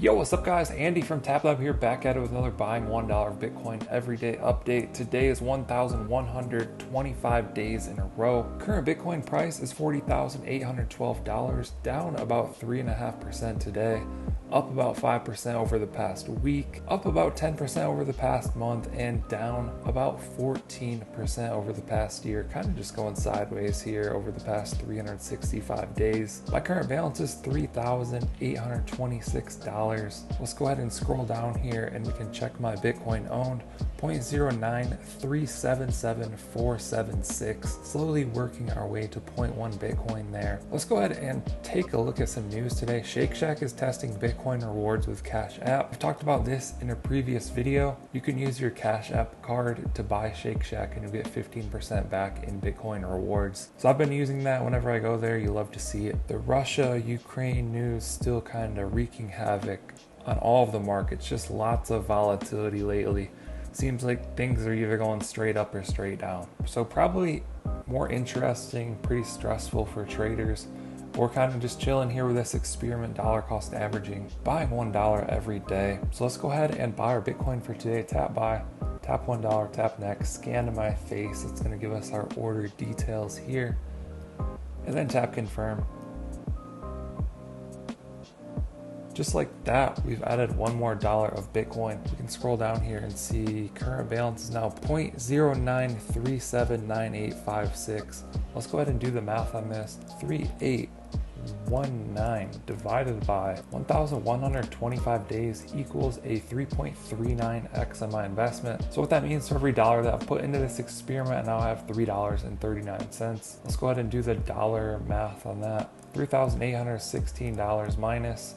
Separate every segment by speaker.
Speaker 1: Yo, what's up guys? Andy from TapLab here, back at it with another buying $1 of Bitcoin everyday update. Today is 1,125 days in a row. Current Bitcoin price is $40,812, down about 3.5% today, up about 5% over the past week, up about 10% over the past month, and down about 14% over the past year. Kind of just going sideways here over the past 365 days. My current balance is $3,826. Let's go ahead and scroll down here and we can check my Bitcoin owned. 0.09377,476. Slowly working our way to 0.1 Bitcoin there. Let's go ahead and take a look at some news today. Shake Shack is testing Bitcoin rewards with Cash App. I've talked about this in a previous video. You can use your Cash App card to buy Shake Shack and you'll get 15% back in Bitcoin rewards. So I've been using that whenever I go there. You love to see it. The Russia-Ukraine news still kind of wreaking havoc on all of the markets. Just lots of volatility lately. Seems like things are either going straight up or straight down. So probably more interesting, pretty stressful for traders. We're kind of just chilling here with this experiment dollar cost averaging, buying $1 every day. So let's go ahead and buy our Bitcoin for today. Tap buy, tap $1, tap next, scan to my face. It's going to give us our order details here. And then tap confirm. Just like that, we've added one more dollar of Bitcoin. We can scroll down here and see current balance is now 0.09379856. Let's go ahead and do the math on this. 3819 divided by 1,125 days equals a 3.39x on my investment. So what that means, for every dollar that I've put into this experiment, now I have $3.39. Let's go ahead and do the dollar math on that. $3,816 minus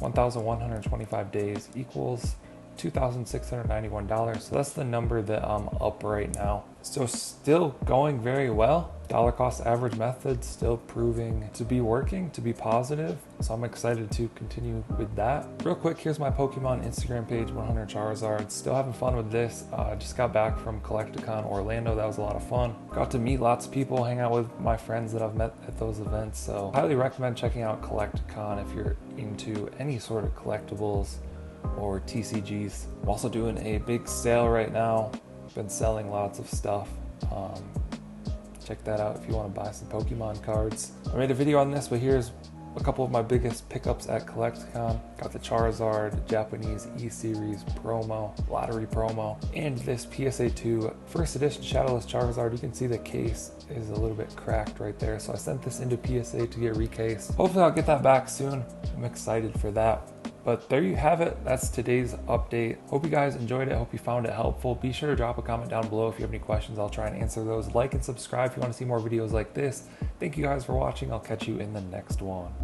Speaker 1: 1,125 days equals $2,691. So that's the number that I'm up right now. So still going very well. Dollar cost average method still proving to be working, to be positive. So I'm excited to continue with that. Real quick, here's my Pokemon Instagram page, 100 Charizard. Still having fun with this. Just got back from Collecticon Orlando. That was a lot of fun. Got to meet lots of people, hang out with my friends that I've met at those events. So highly recommend checking out Collecticon if you're into any sort of collectibles or TCGs. I'm also doing a big sale right now. Been selling lots of stuff. Check that out if you want to buy some Pokemon cards. I made a video on this, but here's a couple of my biggest pickups at Collecticon. Got the Charizard Japanese E-Series promo, lottery promo, and this PSA 2 first edition Shadowless Charizard. You can see the case is a little bit cracked right there, so I sent this into PSA to get recased. Hopefully I'll get that back soon. I'm excited for that. But there you have it. That's today's update. Hope you guys enjoyed it. Hope you found it helpful. Be sure to drop a comment down below if you have any questions. I'll try and answer those. Like and subscribe if you want to see more videos like this. Thank you guys for watching. I'll catch you in the next one.